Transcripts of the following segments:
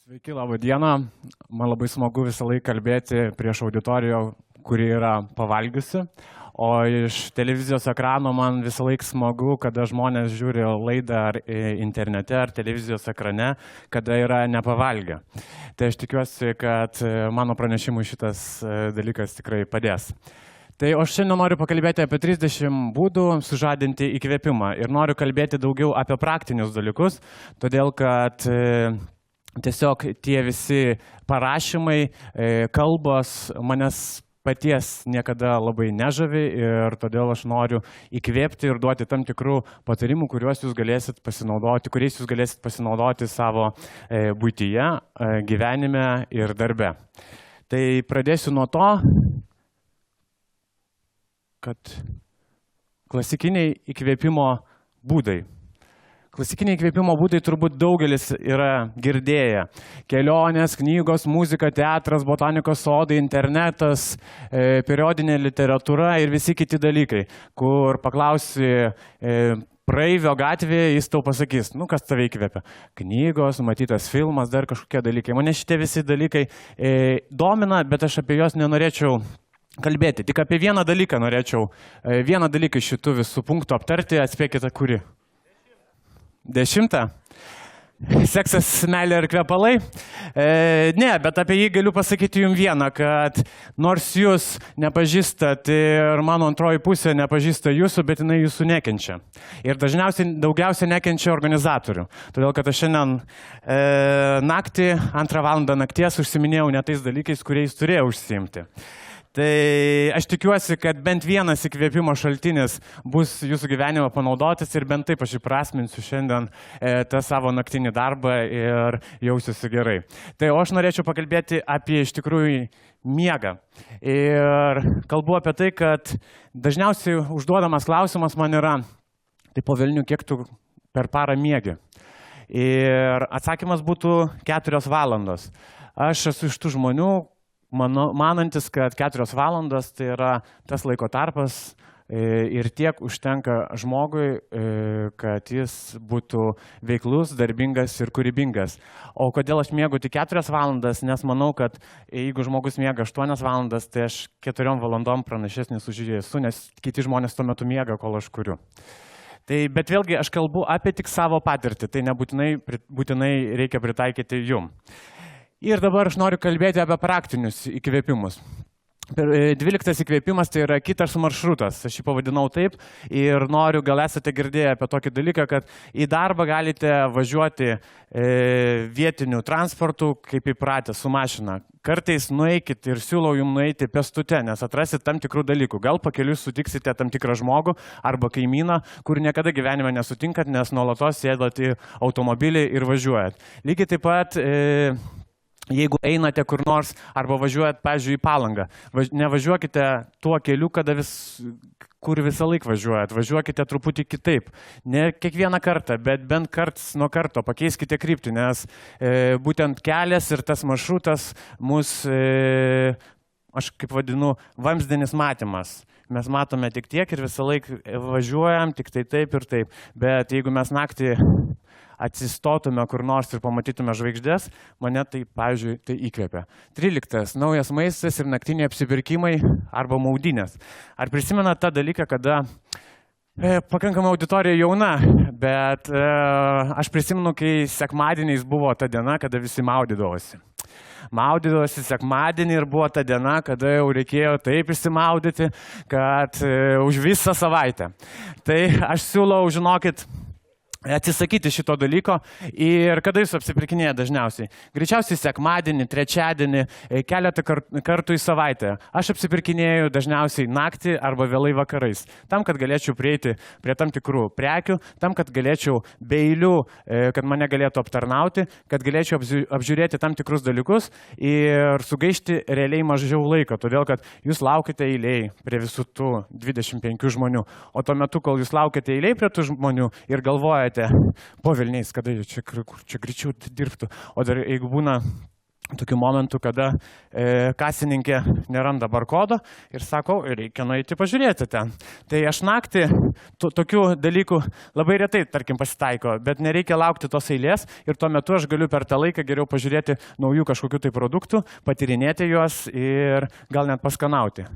Sveiki, laba diena. Man labai smagu visą laiką kalbėti prieš auditoriją, kuri yra pavalgiusi. O iš televizijos ekrano man visą laiką smagu, kada žmonės žiūri laidą ar internete, ar televizijos ekrane, kada yra nepavalgę. Tai aš tikiuosi, kad mano pranešimui šitas dalykas tikrai padės. Tai aš šiandien noriu pakalbėti apie 30 būdų sužadinti įkvėpimą. Ir noriu kalbėti daugiau apie praktinius dalykus, todėl kad tiesiog tie visi parašymai, kalbos manęs paties niekada labai nežavi ir todėl aš noriu įkvėpti ir duoti tam tikrų patarimų, kuriais jūs galėsit pasinaudoti savo buityje, gyvenime ir darbe. Tai pradėsiu nuo to, kad klasikiniai įkvėpimo būdai. Klasikiniai įkvėpimo būdai turbūt daugelis yra girdėję. Kelionės, knygos, muzika, teatras, botanikos sodai, internetas, periodinė literatūra ir visi kiti dalykai, kur paklausi praeivio gatvėje, jis tau pasakys, kas tave įkvėpia. Knygos, matytas filmas, dar kažkokie dalykai. Mane šitie visi dalykai domina, bet aš apie juos nenorėčiau kalbėti. Tik apie vieną dalyką norėčiau, vieną dalyką iš šitų visų punktų aptarti, atspėkite kurį. 10. Seksas, meilė ir kvepalai? Ne, bet apie jį galiu pasakyti jums vieną, kad nors jūs nepažįstat ir mano antroji pusė nepažįsta jūsų, bet jinai jūsų nekenčia. Ir daugiausiai nekenčia organizatorių. Todėl, kad aš šiandien naktį, 2 valandą nakties užsiminėjau ne tais dalykais, kuriais turėjau užsiimti. Tai aš tikiuosi, kad bent vienas įkvėpimo šaltinis bus jūsų gyvenime panaudotas ir bent taip aš įprasminsiu šiandien tą savo naktinį darbą ir jausiuosi gerai. Tai aš norėčiau pakalbėti apie iš tikrųjų miegą. Ir kalbu apie tai, kad dažniausiai užduodamas klausimas man yra, tai po velnių, kiek tu per parą miegi? Ir atsakymas būtų 4 valandos. Aš esu iš tų žmonių, manantis, kad 4 valandos tai yra tas laiko tarpas ir tiek užtenka žmogui, kad jis būtų veiklus, darbingas ir kūrybingas. O kodėl aš miegu tik 4 valandas, nes manau, kad jeigu žmogus miega 8 valandas, tai aš 4 valandom pranašesnis už jį esu, nes kiti žmonės tuo metu miega, kol aš kuriu. Bet vėlgi aš kalbu apie tik savo patirtį, tai nebūtinai reikia pritaikyti jum. Ir dabar aš noriu kalbėti apie praktinius įkvėpimus. 12 įkvėpimas tai yra kitas maršrutas, aš jį pavadinau taip ir noriu, gal esate girdėję apie tokį dalyką, kad į darbą galite važiuoti vietiniu transportu, kaip įpratę, su mašina. Kartais nueikit ir siūlau jums nueiti pėstute, nes atrasit tam tikrų dalykų. Gal pakeliui sutiksite tam tikrą žmogų arba kaimyną, kur niekada gyvenime nesutinkat, nes nuolatos sėdat į automobilį ir važiuojat. Lygiai taip pat jeigu einate kur nors arba važiuojat, pavyzdžiui, į Palangą, nevažiuokite tuo keliu, kur visą laiką važiuojat. Važiuokite truputį kitaip. Ne kiekvieną kartą, bet bent karts nuo karto pakeiskite kryptį, nes būtent kelias ir tas maršrutas mus, aš kaip vadinu, vamzdinis matymas. Mes matome tik tiek ir visą laiką važiuojam, tik tai taip ir taip. Bet jeigu mes naktį atsistotume kur nors ir pamatytume žvaigždės, mane tai, pavyzdžiui, tai įkvėpia. 13. Naujas maistas ir naktiniai apsipirkimai arba maudynės. Ar prisimenat tą dalyką, kada pakankamai auditorija jauna, bet aš prisimenu, kai sekmadieniais buvo ta diena, kada visi maudydavosi. Maudydavosi sekmadienį ir buvo ta diena, kada jau reikėjo taip išsimaudyti, kad už visą savaitę. Tai aš siūlau, žinokit, atsisakyti šito dalyko ir kada jūs apsipirkinėja dažniausiai? Greičiausiai sekmadienį, trečiadienį, keletą kartų į savaitę. Aš apsipirkinėju dažniausiai naktį arba vėlai vakarais. Tam, kad galėčiau prieiti prie tam tikrų prekių, tam, kad galėčiau be eilių, kad mane galėtų aptarnauti, kad galėčiau apžiūrėti tam tikrus dalykus ir sugaišti realiai mažiau laiko, todėl kad jūs laukite eiliai prie visų tų 25 žmonių. O tuo metu, kol jūs laukite eiliai prie tų žmonių ir galvojate, po velniais, kada čia greičiau dirbtų. O dar jeigu būna tokių momentų, kada kasininkė neranda barkodo ir sako, reikia nueiti pažiūrėti ten. Tai aš naktį tokių dalykų labai retai, tarkim, pasitaiko, bet nereikia laukti tos eilės ir tuo metu aš galiu per tą laiką geriau pažiūrėti naujų kažkokių tai produktų, patyrinėti juos ir gal net paskanauti.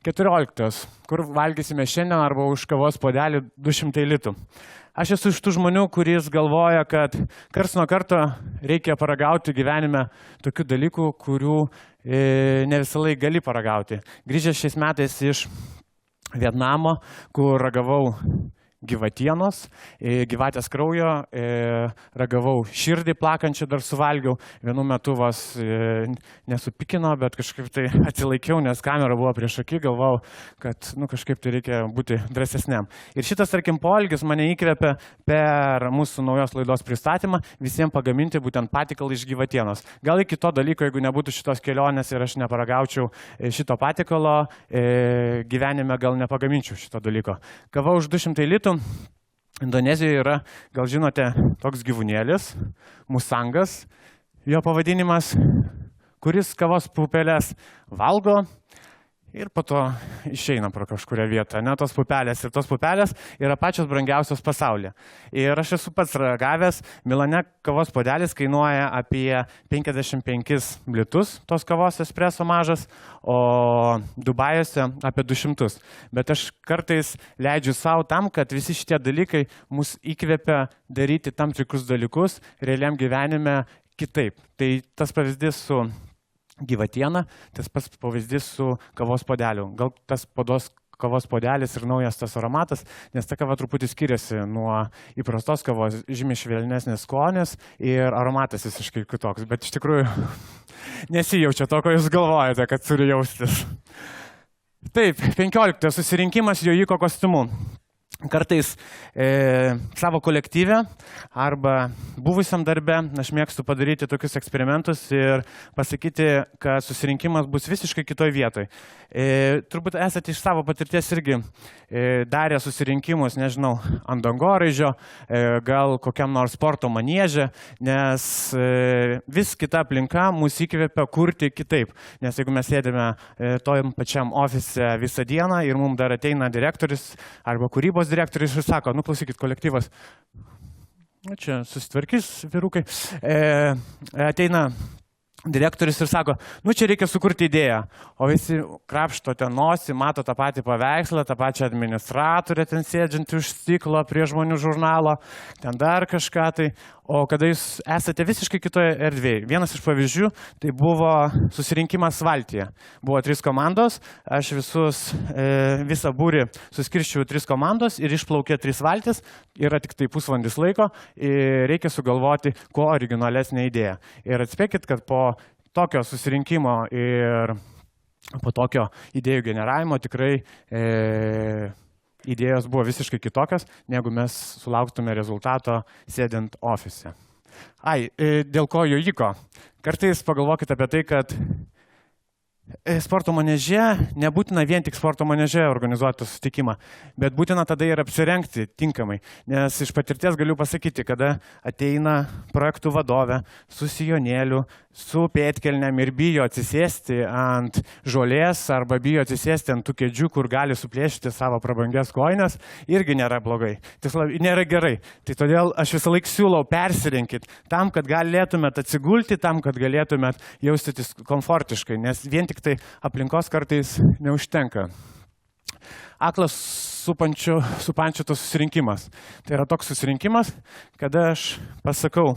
14. Kur valgysime šiandien arba už kavos puodelį 200 litų. Aš esu iš tų žmonių, kuris galvoja, kad karts nuo karto reikia paragauti gyvenime tokių dalykų, kurių ne visą laiką gali paragauti. Grįžęs šiais metais iš Vietnamo, kur ragavau gyvatienos, gyvatės kraujo, ragavau širdį plakančią, dar suvalgiau. Vienu metu vos nesupikino, bet kažkaip tai atsilaikiau, nes kamera buvo prieš akį, galvau, kad kažkaip tai reikia būti drąsesniam. Ir šitas, tarkim, poelgis mane įkvėpė per mūsų naujos laidos pristatymą visiems pagaminti būtent patikalą iš gyvatienos. Gal iki to dalyko, jeigu nebūtų šitos kelionės ir aš neparagaučiau šito patikalo, gyvenime gal nepagaminčiau šito dalyko. Kava už 200 litų. Indonezijoje yra, gal žinote, toks gyvūnėlis, musangas, jo pavadinimas, kuris kavos pupelės valgo ir po to išeina pro kažkurią vietą. Ne, tos pupelės ir tos pupelės yra pačios brangiausios pasaulyje. Ir aš esu pats ragavęs, Milane kavos puodelis kainuoja apie 55 litus, tos kavos espreso mažas, o Dubajuose apie 200. Bet aš kartais leidžiu savo tam, kad visi šitie dalykai mus įkvepia daryti tam tikrus dalykus realiam gyvenime kitaip. Tai tas pavyzdys su gyvatiena, tas pats pavyzdys su kavos puodeliu. Gal tas kavos puodelis ir naujas tas aromatas, nes ta kava truputį skiriasi nuo įprastos kavos, žymiai švelnesnis skonis ir aromatas visiškai kitoks. Bet iš tikrųjų nesijaučia to, ko jūs galvojate, kad turi jaustis. Taip, 15. Susirinkimas jojiko kostiumu. Kartais savo kolektyve arba buvusiam darbe aš mėgstu padaryti tokius eksperimentus ir pasakyti, kad susirinkimas bus visiškai kitoj vietoj. Turbūt esate iš savo patirties irgi darę susirinkimus, nežinau, ant dangoraižio, gal kokiam nors sporto manieže, nes vis kita aplinka mus įkvėpia kurti kitaip. Nes jeigu mes sėdime tojam pačiam ofise visą dieną ir mums dar ateina direktorius arba kūrybos direktorius ir sako, klausykit, kolektyvas, čia susitvarkys vyrukai, ateina direktorius ir sako, čia reikia sukurti idėją, o visi krapšto ten nosį, mato tą patį paveikslą, tą pačią administratorę ten sėdžiantį už stiklo prie žmonių žurnalo, ten dar kažką tai, o kada jūs esate visiškai kitoje erdvėje. Vienas iš pavyzdžių, tai buvo susirinkimas valtyje. Buvo 3 komandos, aš visą būrį suskirščiau 3 komandos ir išplaukė 3 valtis, yra tik tai pusvalandis laiko ir reikia sugalvoti kuo originalesnę idėją. Ir atspėkit, kad po tokio susirinkimo ir po tokio idėjų generavimo tikrai idėjos buvo visiškai kitokios, negu mes sulauktume rezultato sėdint ofise. Dėl ko jojiko? Kartais pagalvokite apie tai, kad sporto manieže nebūtina vien tik sporto manieže organizuoti susitikimą, bet būtina tada ir apsirengti tinkamai. Nes iš patirties galiu pasakyti, kada ateina projektų vadovė su sijonėliu, su pėdkelnėm ir bijo atsisėsti ant žolės arba bijo atsisėsti ant tų kėdžių, kur gali suplėšyti savo prabangias kojines, irgi nėra blogai. Tiksliau, nėra gerai. Tai todėl aš visą laiką siūlau persirinkit tam, kad galėtumėt atsigulti, tam, kad galėtumėt jaustytis komfortiškai, nes vien tik tai aplinkos kartais neužtenka. Aklas supančiotas susirinkimas. Tai yra toks susirinkimas, kada aš pasakau,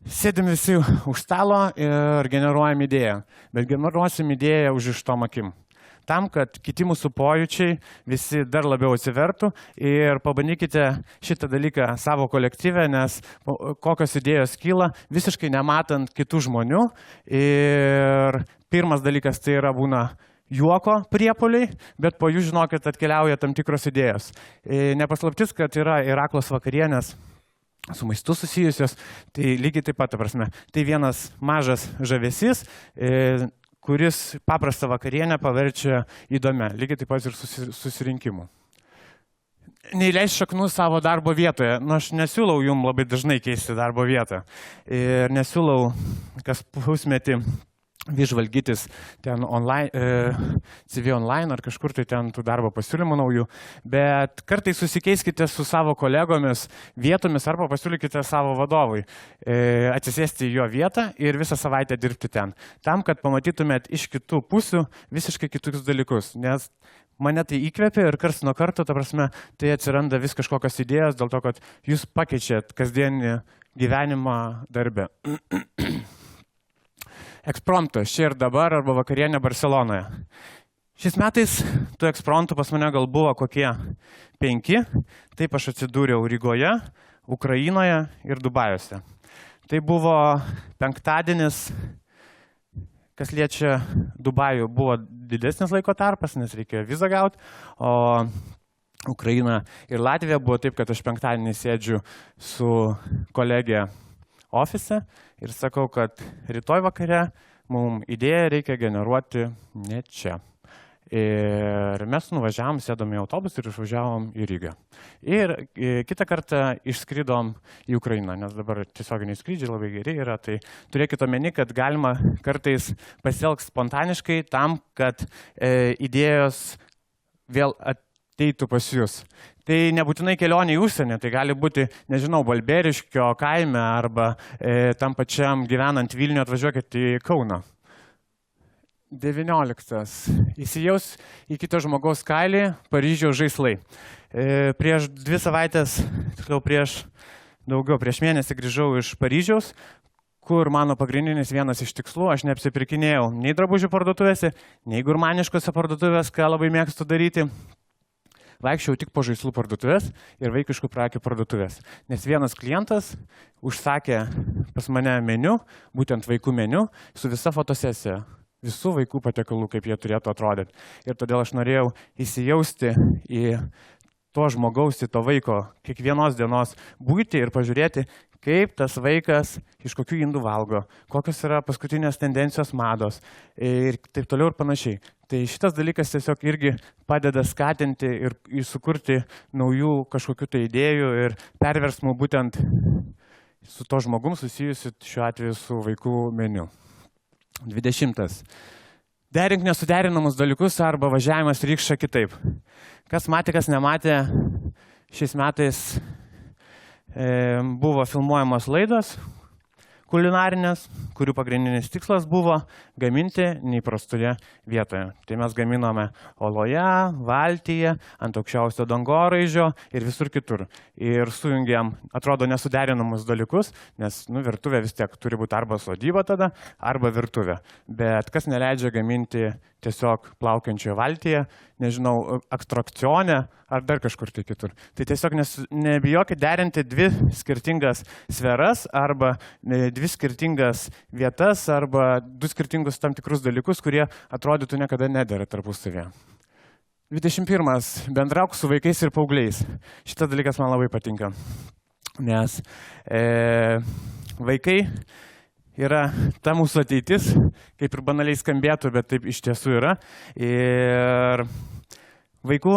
sėdim visi už stalo ir generuojam idėją, bet generuosim idėją užrištom akim. Tam, kad kiti mūsų pojūčiai visi dar labiau atsivertų ir pabandykite šitą dalyką savo kolektyve, nes kokios idėjos kyla visiškai nematant kitų žmonių. Ir pirmas dalykas tai yra būna juoko priepuoliai, bet po jų, žinokit, atkeliauja tam tikros idėjos. Nepaslaptis, kad yra ir aklos vakarienės su maistu susijusios, tai lygiai taip pat, ta prasme, tai vienas mažas žavesys, kuris paprastą vakarienę paverčia įdomią, lygiai taip pat ir susirinkimu. neįleis šaknų savo darbo vietoje. Nu, aš nesiūlau jums labai dažnai keisti darbo vietą. Ir nesiūlau kas pusmetį vis žvalgytis ten online, CV online ar kažkur tai ten tų darbo pasiūlymų naujų, bet kartais susikeiskite su savo kolegomis vietomis arba pasiūlykite savo vadovui atsisėsti į jo vietą ir visą savaitę dirbti ten. Tam, kad pamatytumėt iš kitų pusių visiškai kitus dalykus, nes mane tai įkvėpė ir karts nuo karto, ta prasme, tai atsiranda vis kažkokios idėjos dėl to, kad jūs pakeičiat kasdienį gyvenimą darbe. Ekspromtas čia ir dabar arba vakarienė Barcelonoje. Šiais metais tų ekspromtų pas mane gal buvo kokie 5, taip aš atsidūriau Rygoje, Ukrainoje ir Dubajuose. Tai buvo penktadienis, kas liečia Dubajų, buvo didesnis laiko tarpas, nes reikėjo vizą gauti, o Ukraina ir Latvija buvo taip, kad aš penktadienį sėdžiu su kolegė ofise ir sakau, kad rytoj vakare mums idėją reikia generuoti ne čia. Ir mes nuvažiavom, sėdom į autobusą ir išvažiavom į Rygą. Ir kitą kartą išskridom į Ukrainą, nes dabar tiesioginiai skrydžiai labai geri yra, tai turėkite omeny, kad galima kartais pasielgti spontaniškai tam, kad idėjos vėl ateitų pas jūs. Tai nebūtinai kelionė į užsienį, tai gali būti, nežinau, Balbieriškio kaime arba tam pačiam gyvenant Vilniuje atvažiuokit į Kauną. 19. Įsijaus į kito žmogaus kailį Paryžiaus žaislai. Prieš 2 savaitės, tiksliau prieš mėnesį grįžau iš Paryžiaus, kur mano pagrindinis vienas iš tikslų, aš neapsipirkinėjau nei drabužių parduotuvėse, nei gurmaniškose parduotuvės, ką labai mėgstu daryti. Vaikščiau tik po žaislų parduotuvės ir vaikiškų prekių parduotuvės. Nes vienas klientas užsakė pas mane meniu, būtent vaikų meniu, su visa fotosesija, visų vaikų patiekalų, kaip jie turėtų atrodyti. Ir todėl aš norėjau įsijausti į to žmogaus, į to vaiko kiekvienos dienos būtį ir pažiūrėti, kaip tas vaikas iš kokių indų valgo, kokios yra paskutinės tendencijos mados ir taip toliau ir panašiai. Tai šitas dalykas tiesiog irgi padeda skatinti ir sukurti naujų kažkokių tai idėjų ir perversmų būtent su to žmogum susijusiu šiuo atveju su vaikų meniu. 20. Derink nesuderinamus dalykus arba važiavimas rykščia kitaip. Kas matė, kas nematė, šiais metais buvo filmuojamos laidos kulinarinės, kurių pagrindinis tikslas buvo gaminti neįprastoje vietoje. Tai mes gaminome oloje, valtyje, ant aukščiausio dangoraižio ir visur kitur. Ir sujungėm, atrodo, nesuderinamus dalykus, nes virtuvė vis tiek turi būti arba sodyba tada, arba virtuvė. Bet kas neleidžia gaminti tiesiog plaukiančioje valtyje, nežinau, ekstrakcione ar dar kažkur tai kitur. Tai tiesiog nebijokit derinti 2 skirtingas sferas arba 2 skirtingas vietas arba 2 skirtingus tam tikrus dalykus, kurie atrodytų niekada nedera tarpusavėje. 21. Bendrauk su vaikais ir paaugliais. Šitas dalykas man labai patinka, nes vaikai yra ta mūsų ateitis, kaip ir banaliai skambėtų, bet taip iš tiesų yra. Ir vaikų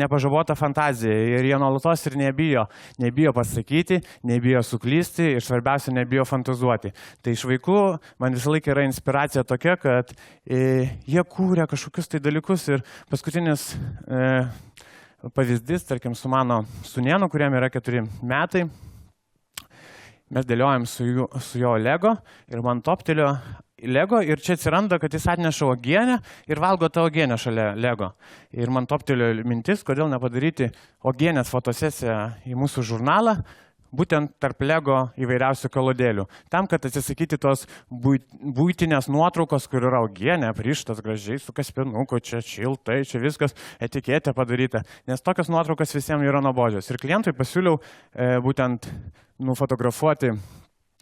nepažabota fantazija ir jie nuolatos ir nebijo pasakyti, nebijo suklysti ir svarbiausia, nebijo fantazuoti. Tai iš vaikų man visą laiką yra inspiracija tokia, kad jie kūrė kažkokius tai dalykus ir paskutinis pavyzdys, tarkim, su mano sūnėnu, kuriam yra 4 metai, mes dėliojam su jo Lego ir man toptelio Lego ir čia atsiranda, kad jis atneša uogienę ir valgo tą uogienę šalia Lego. Ir man toptelio mintis, kodėl nepadaryti uogienės fotosesiją į mūsų žurnalą, būtent tarp Lego įvairiausių kalodėlių. Tam, kad atsisakyti tos buitinės nuotraukos, kur yra uogienė, aprištas gražiai su kaspinuku, čia šiltai, čia viskas etiketė padaryta. Nes tokios nuotraukos visiems yra nuobodžios. Ir klientui pasiūliau būtent nufotografuoti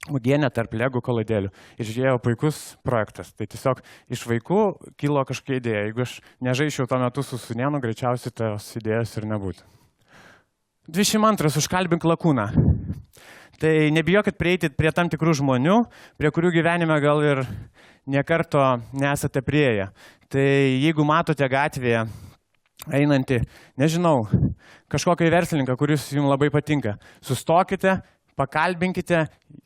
uogienę tarp Lego kalodėlių. Ir žiūrėjau, puikus projektas. Tai tiesiog iš vaikų kilo kažkokia idėja. Jeigu aš nežaisčiau tuo metu su sūnėnu, greičiausiai tos idėjos ir nebūtų. 22. Užkalbink lakūną. Tai nebijokit prieiti prie tam tikrų žmonių, prie kurių gyvenime gal ir niekarto nesate prieėję. Tai jeigu matote gatvėje einantį, nežinau, kažkokį verslininką, kuris jums labai patinka. Sustokite, pakalbinkite,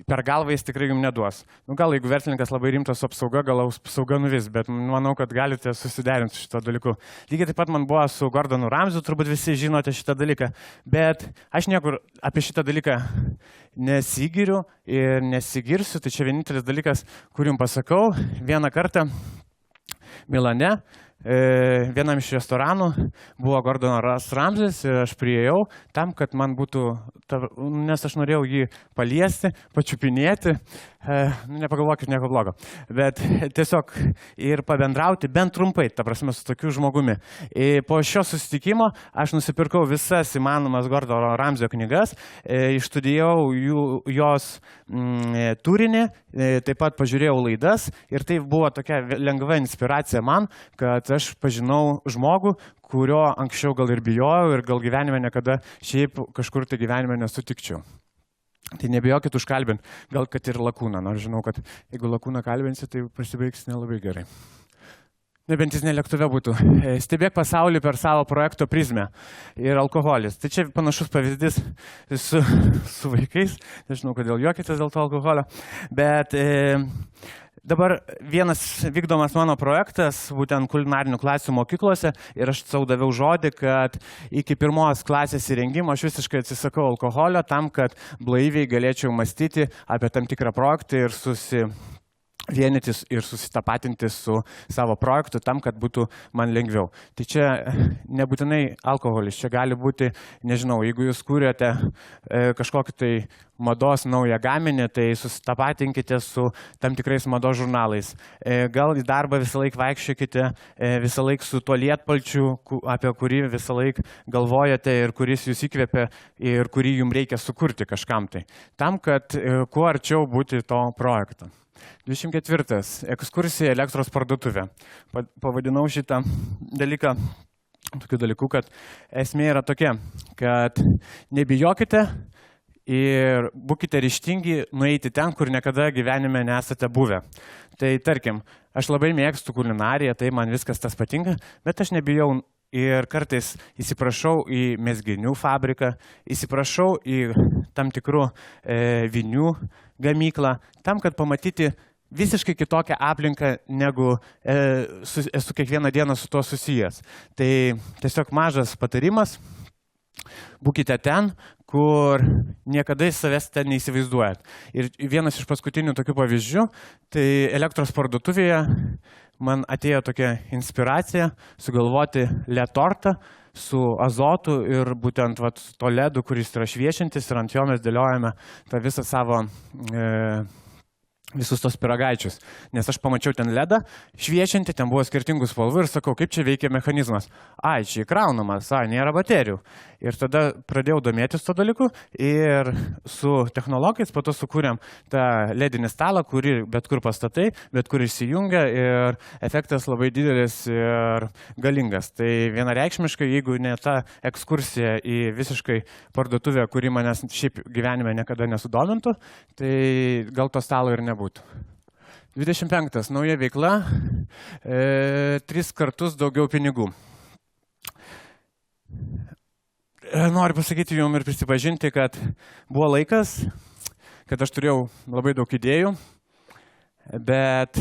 per galvą jis tikrai jums neduos. Nu, gal jeigu verslininkas labai rimtas su apsauga, gal apsauga nuvis, bet manau, kad galite susiderinti su šito dalyku. Lygiai taip pat man buvo su Gordonu Ramsiu, turbūt visi žinote šitą dalyką, bet aš niekur apie šitą dalyką nesigiriu ir nesigirsiu, tai čia vienintelis dalykas, kur jums pasakau, vieną kartą Milane, vienam iš restoranų buvo Gordonas Ramsis ir aš priėjau tam, kad man būtų, nes aš norėjau jį paliesti, pačiupinėti, nepagalvokit nieko blogo, bet tiesiog ir pabendrauti bent trumpai, ta prasme, su tokiu žmogumi. Po šio susitikimo aš nusipirkau visas įmanomas Gordono Ramsio knygas, išstudijau jos turinį, taip pat pažiūrėjau laidas ir tai buvo tokia lengva inspiracija man, kad aš pažinau žmogų, kurio anksčiau gal ir bijojau ir gal gyvenime niekada šiaip kažkur tai gyvenime nesutikčiau. Tai nebijokit užkalbinti, gal kad ir Lakūną, nors žinau, kad jeigu Lakūną kalbinsi, tai pasibaigs nelabai gerai. Nebent jis ne lėktuve būtų. Stebėk pasaulį per savo projekto prizmę ir alkoholis. Tai čia panašus pavyzdys su vaikais, nežinau, kodėl juokitės dėl to alkoholio, bet dabar vienas vykdomas mano projektas, būtent kulinarinių klasių mokyklose, ir aš sau daviau žodį, kad iki 1 klasės įrengimo aš visiškai atsisakau alkoholio tam, kad blaiviai galėčiau mąstyti apie tam tikrą projektą ir vienytis ir susitapatinti su savo projektu tam, kad būtų man lengviau. Tai čia nebūtinai alkoholis, čia gali būti, nežinau, jeigu jūs kūrėte kažkokį tai mados naują gaminį, tai susitapatinkite su tam tikrais mados žurnalais. Gal į darbą visą laiką vaikščiokite, visą laiką su tuo lietpalčiu, apie kurį visą laiką galvojate ir kuris jūs įkvėpia ir kurį jums reikia sukurti kažkam tai. Tam, kad kuo arčiau būti to projekto. 24. Ekskursija elektros parduotuvė. Pavadinau šitą dalyką tokiu dalyku, kad esmė yra tokia, kad nebijokite ir būkite ryžtingi nueiti ten, kur niekada gyvenime nesate buvę. Tai tarkim, aš labai mėgstu kulinariją, tai man viskas tas patinka, bet aš nebijau ir kartais įsiprašau į mezginių fabriką, įsiprašau į tam tikrų vinių gamyklą, tam, kad pamatyti visiškai kitokią aplinką, negu esu kiekvieną dieną su tuo susijęs. Tai tiesiog mažas patarimas, būkite ten, kur niekada į savęs ten neįsivaizduojat. Ir vienas iš paskutinių tokių pavyzdžių, tai elektros parduotuvėje man atėjo tokia inspiracija sugalvoti LED tortą su azotu ir būtent su to ledu, kuris yra šviečiantis ir ant jo mes dėliojame tą visą savo visus tos pyragaičius. Nes aš pamačiau ten ledą šviečiantį, ten buvo skirtingų spalvų ir sakau, kaip čia veikia mechanizmas. Ai, čia įkraunamas, nėra baterijų. Ir tada pradėjau domėtis to dalyku ir su technologais po to sukūrėm tą ledinį stalą, kurį bet kur pastatai, bet kur įsijungia ir efektas labai didelis ir galingas. Tai vienareikšmiškai, jeigu ne ta ekskursija į visiškai parduotuvę, kuri manęs šiaip gyvenime niekada nesudomintų, tai gal to stalo ir nebūtų. 25. Nauja veikla, 3 kartus daugiau pinigų. Noriu pasakyti jums ir prisipažinti, kad buvo laikas, kad aš turėjau labai daug idėjų, bet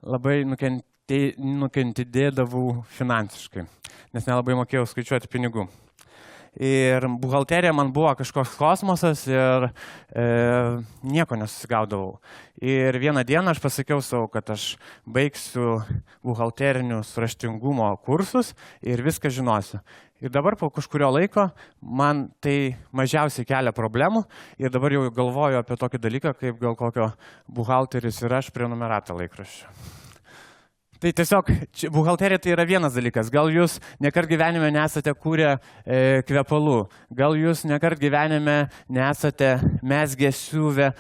labai nukentėdavau finansiškai, nes nelabai mokėjau skaičiuoti pinigų. Ir buhalterija man buvo kažkoks kosmosas ir nieko nesusigaudavau. Ir vieną dieną aš pasakiau savo, kad aš baigsiu buhalterinius raštingumo kursus ir viską žinosiu. Ir dabar po kažkurio laiko man tai mažiausiai kelia problemų ir dabar jau galvoju apie tokį dalyką, kaip gal kokio buhalteris ir aš prenumeratą laikraščio. Tai tiesiog, buhalterija tai yra vienas dalykas. Gal jūs nekart gyvenime nesate kūrę kvepalų, gal jūs nekart gyvenime nesate mezgę, siuvę,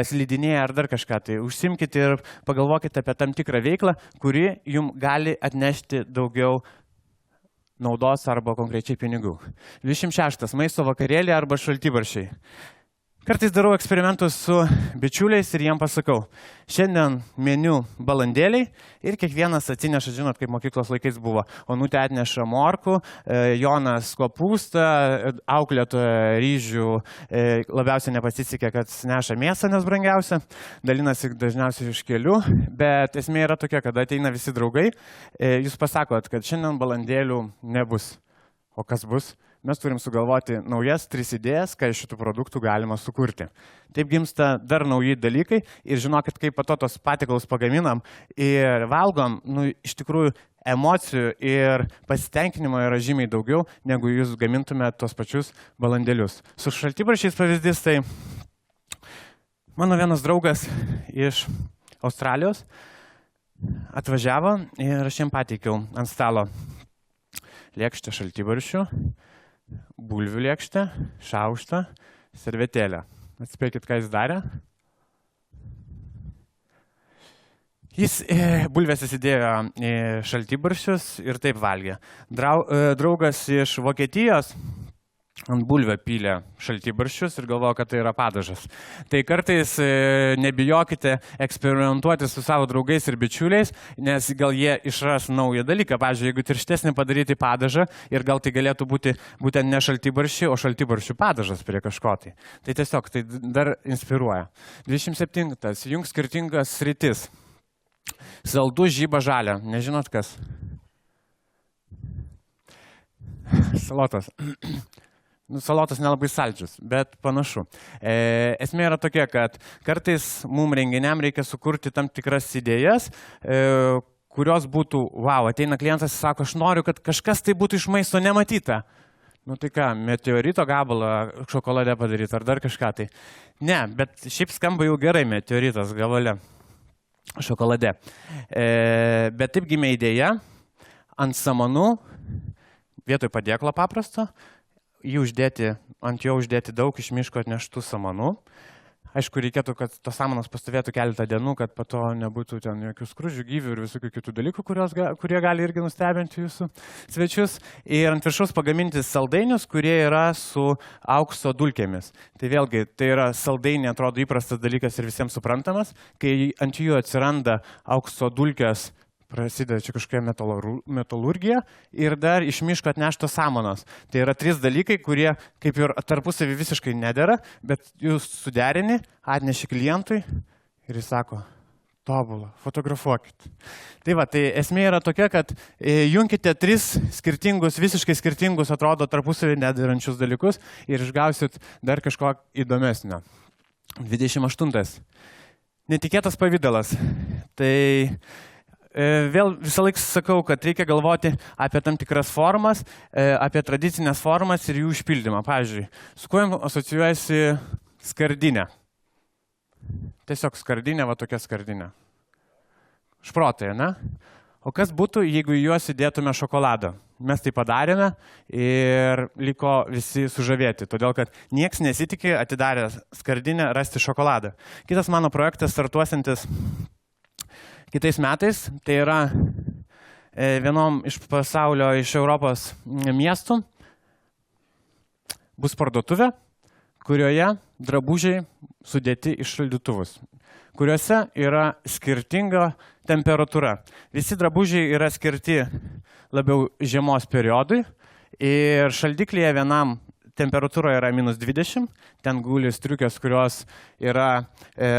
slidinėję ar dar kažką. Tai užsimkite ir pagalvokite apie tam tikrą veiklą, kuri jums gali atnešti daugiau naudos arba konkrečiai pinigų. 26. Maisto vakarėlį arba šaltibarščiai. Kartais darau eksperimentus su bičiuliais ir jiem pasakau, šiandien meniu balandėliai ir kiekvienas atsineša, žinot, kaip mokyklos laikais buvo, Onutė atneša morkų, Jonas kopūstą, auklėtoja ryžių, labiausiai nepasisekė, kad neša mėsą, nes brangiausia, dalinasi dažniausiai iš kelių, bet esmė yra tokia, kad ateina visi draugai, jūs pasakot, kad šiandien balandėlių nebus, o kas bus? Mes turim sugalvoti naujas 3 idėjas, ką iš šitų produktų galima sukurti. Taip gimsta dar nauji dalykai ir žinokit, kaip pato tos patikalus pagaminam ir valgom, iš tikrųjų emocijų ir pasitenkinimo yra žymiai daugiau, negu jūs gamintumėte tos pačius balandėlius. Su šaltibarščiais pavyzdys, tai mano vienas draugas iš Australijos atvažiavo ir aš jam pateikiau ant stalo lėkštę šaltibarščių, bulvių lėkštę, šaukštą, servetėlę. Atspėkit, ką jis darė? Jis bulvės įsidėjo į šaltibarščius ir taip valgė. Draugas iš Vokietijos ant bulvę pylė šaltibarščius ir galvojo, kad tai yra padažas. Tai kartais nebijokite eksperimentuoti su savo draugais ir bičiuliais, nes gal jie išras naują dalyką. Pavyzdžiui, jeigu tirštesnį padaryti padažą ir gal tai galėtų būti būtent ne šaltibarščiai, o šaltibarščių padažas prie kažko tai. Tai tiesiog tai dar inspiruoja. 27. Jung skirtingas sritis. Saldu, žyba, žalia. Nežinot kas? Salotas. Salotas nelabai saldžius, bet panašu. Esmė yra tokia, kad kartais mums renginiam reikia sukurti tam tikras idėjas, kurios būtų, wow, ateina klientas ir sako, aš noriu, kad kažkas tai būtų iš maisto nematyta. Nu tai ką, meteorito gabalą šokolade padaryti ar dar kažką tai. Ne, bet šiaip skamba jau gerai meteoritas gabale šokolade. Bet taip gimė idėja ant samanų, vietoj padėklo paprasto, ant jo uždėti daug iš miško atneštų samanų. Aišku, reikėtų, kad tos samanos pastovėtų keletą dienų, kad po to nebūtų ten jokių skruzdžių, gyvių ir visokių kitų dalykų, kurie gali irgi nustebinti jūsų svečius. Ir ant viršaus pagaminti saldainius, kurie yra su aukso dulkėmis. Tai vėlgi, tai yra saldainiai, atrodo įprastas dalykas ir visiems suprantamas. Kai ant jų atsiranda aukso dulkės, prasideda čia kažkokia metalurgija ir dar iš miško atneštos samanos. Tai yra 3 dalykai, kurie kaip ir tarpusavį visiškai nedera, bet jūs suderini, atneši klientui ir jis sako, tobula, fotografuokit. Tai va, tai esmė yra tokia, kad junkite 3 skirtingus, visiškai skirtingus, atrodo tarpusavį nederančius dalykus ir išgausit dar kažko įdomesnio. 28. Netikėtas pavidalas. Tai vėl visą laiką sakau, kad reikia galvoti apie tam tikras formas, apie tradicinės formas ir jų išpildymą. Pavyzdžiui, su kuo asocijuojasi skardinė? Tiesiog skardinė, va tokia skardinė. Šprotai, ne? O kas būtų, jeigu į juos įdėtume šokoladą? Mes tai padarėme ir liko visi sužavėti, todėl kad nieks nesitikė atidarę skardinę rasti šokoladą. Kitas mano projektas startuosintis kitais metais, tai yra vienom iš pasaulio, iš Europos miestų, bus parduotuvė, kurioje drabužiai sudėti iš šaldytuvus, kuriuose yra skirtinga temperatūra. Visi drabužiai yra skirti labiau žiemos periodui ir šaldiklyje vienam temperatūra yra -20, ten guli striukės, kurios yra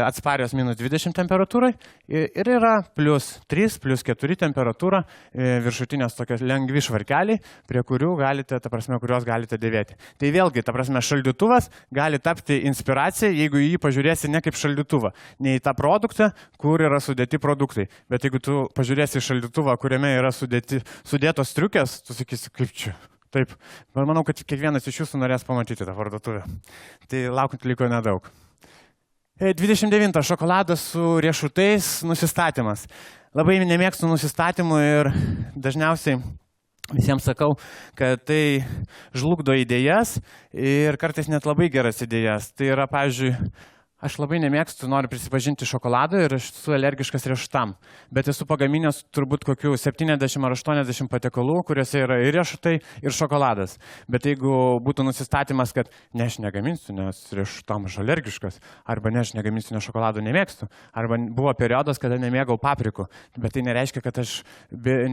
atsparios -20 temperatūrai ir yra +3, +4 temperatūra, viršutinės tokios lengvi švarkeliai, prie kurių galite, ta prasme, kurios galite dėvėti. Tai vėlgi, ta prasme, šaldytuvas gali tapti inspiracija, jeigu jį pažiūrėsi ne kaip šaldytuvą, ne į tą produktą, kur yra sudėti produktai. Bet jeigu tu pažiūrėsi į šaldytuvą, kuriame yra sudėtos striukės, tu sakysi, kaip čia. Taip, manau, kad kiekvienas iš jūsų norės pamatyti tą parduotuvę. Tai laukint liko nedaug. 29. Šokoladas su riešutais nusistatymas. Labai nemėgstu nusistatymų ir dažniausiai visiems sakau, kad tai žlugdo idėjas ir kartais net labai geras idėjas. Tai yra, pavyzdžiui, Aš labai nemėgstu, noriu prisipažinti šokolado ir aš esu alergiškas riešutam. Bet esu pagaminęs turbūt kokių 70 ar 80 patiekalų, kuriuose yra ir riešutai, ir šokoladas. Bet jeigu būtų nusistatymas, kad ne, aš negaminsiu, nes riešutam aš alergiškas, arba ne, aš negaminsiu, nes šokolado nemėgstu, arba buvo periodas, kada nemėgau paprikų, bet tai nereiškia, kad aš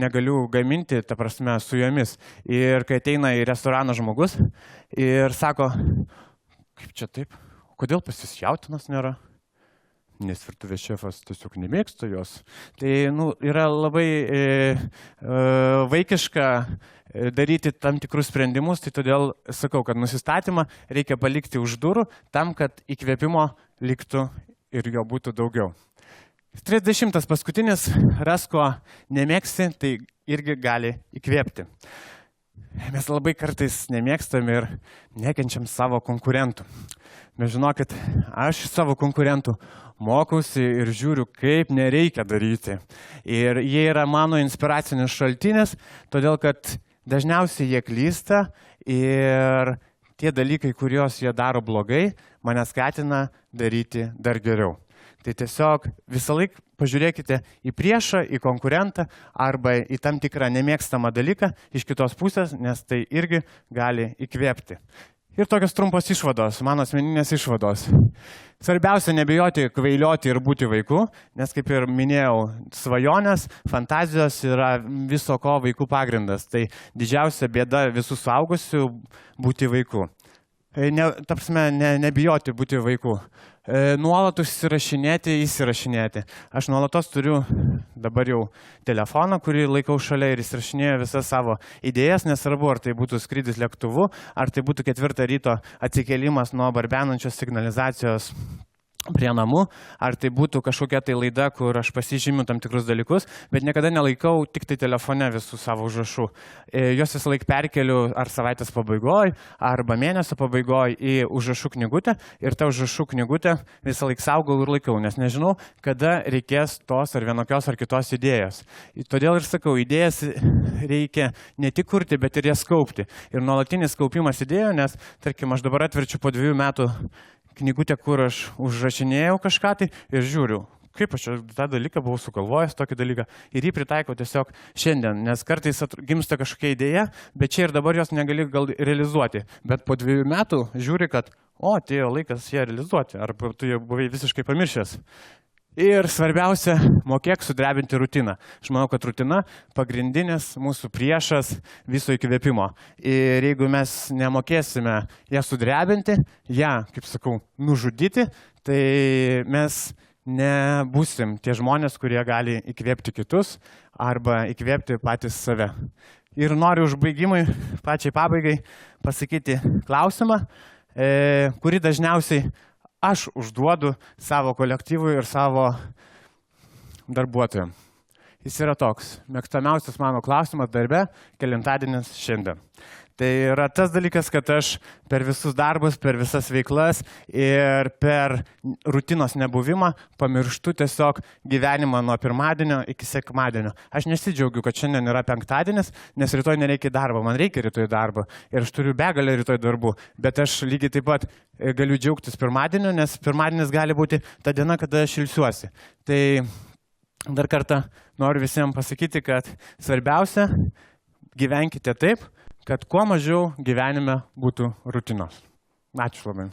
negaliu gaminti, ta prasme, su jomis. Ir kai ateina į restoraną žmogus ir sako, kaip čia taip? Kodėl pas jis jautienos nėra? Nes virtuvės šefas tiesiog nemėgsta jos. Tai yra labai vaikiška daryti tam tikrus sprendimus, tai todėl sakau, kad nusistatymą reikia palikti už durų tam, kad įkvėpimo liktų ir jo būtų daugiau. 30 paskutinis, ras ko nemėgsti, tai irgi gali įkvėpti. Mes labai kartais nemėgstam ir nekenčiam savo konkurentų. Bet žinokit, aš savo konkurentų mokausi ir žiūriu, kaip nereikia daryti. Ir jie yra mano inspiracinis šaltinis, todėl kad dažniausiai jie klysta ir tie dalykai, kuriuos jie daro blogai, mane skatina daryti dar geriau. Tai tiesiog visą laiką pažiūrėkite į priešą, į konkurentą arba į tam tikrą nemėgstamą dalyką iš kitos pusės, nes tai irgi gali įkvėpti. Ir tokios trumpos išvados, mano asmeninės išvados. Svarbiausia nebijoti kvailioti ir būti vaiku, nes kaip ir minėjau, svajonės, fantazijos yra viso ko vaikų pagrindas. Tai didžiausia bėda visų suaugusių būti vaiku. Ta prasme, nebijoti būti vaiku. Nuolat įsirašinėti. Aš nuolatos turiu dabar jau telefoną, kurį laikau šalia ir įsirašinėju visas savo idėjas, nesvarbu, ar tai būtų skrydis lėktuvu, ar tai būtų 4 ryto atsikėlimas nuo barbenančios signalizacijos prie namų, ar tai būtų kažkokia tai laida, kur aš pasižymiu tam tikrus dalykus, bet niekada nelaikau tik tai telefone visų savo užrašų. Jos visą laiką perkeliu ar savaitės pabaigoj, arba mėnesio pabaigoj į užrašų knygutę ir tą užrašų knygutę visą laiką saugau ir laikau, nes nežinau, kada reikės tos ar vienokios ar kitos idėjos. Todėl ir sakau, idėjas reikia ne tik kurti, bet ir jas kaupti. Ir nuolatinis kaupimas idėjų, nes, tarkim, aš dabar atverčiu po 2 metų knygutę, kur aš užrašinėjau kažką tai ir žiūriu, kaip aš tą dalyką buvau sugalvojęs, tokį dalyką, ir jį pritaikau tiesiog šiandien, nes kartais gimsta kažkokia idėja, bet čia ir dabar jos negali gal realizuoti, bet po 2 metų žiūri, kad, atėjo laikas ją realizuoti, arba tu jau buvai visiškai pamiršęs. Ir svarbiausia, mokėk sudrebinti rutiną. Aš manau, kad rutina pagrindinis mūsų priešas viso įkvėpimo. Ir jeigu mes nemokėsime ją sudrebinti, ją, kaip sakau, nužudyti, tai mes nebūsim tie žmonės, kurie gali įkvėpti kitus arba įkvėpti patys save. Ir noriu užbaigimui, pačiai pabaigai, pasakyti klausimą, kurį dažniausiai aš užduodu savo kolektyvui ir savo darbuotojams. Jis yra toks, mėgstamiausias mano klausimas darbe, kelintadienis šiandien. Tai yra tas dalykas, kad aš per visus darbus, per visas veiklas ir per rutinos nebuvimą pamirštu tiesiog gyvenimą nuo pirmadienio iki sekmadienio. Aš nesidžiaugiu, kad šiandien yra penktadienis, nes rytoj nereikia darbo, man reikia rytoj darbo ir aš turiu begalę rytoj darbų, bet aš lygiai taip pat galiu džiaugtis pirmadieniu, nes pirmadienis gali būti ta diena, kada aš ilsiuosi. Tai dar kartą noriu visiems pasakyti, kad svarbiausia, gyvenkite taip, kad kuo mažiau gyvenime būtų rutinos. Ačiū labai.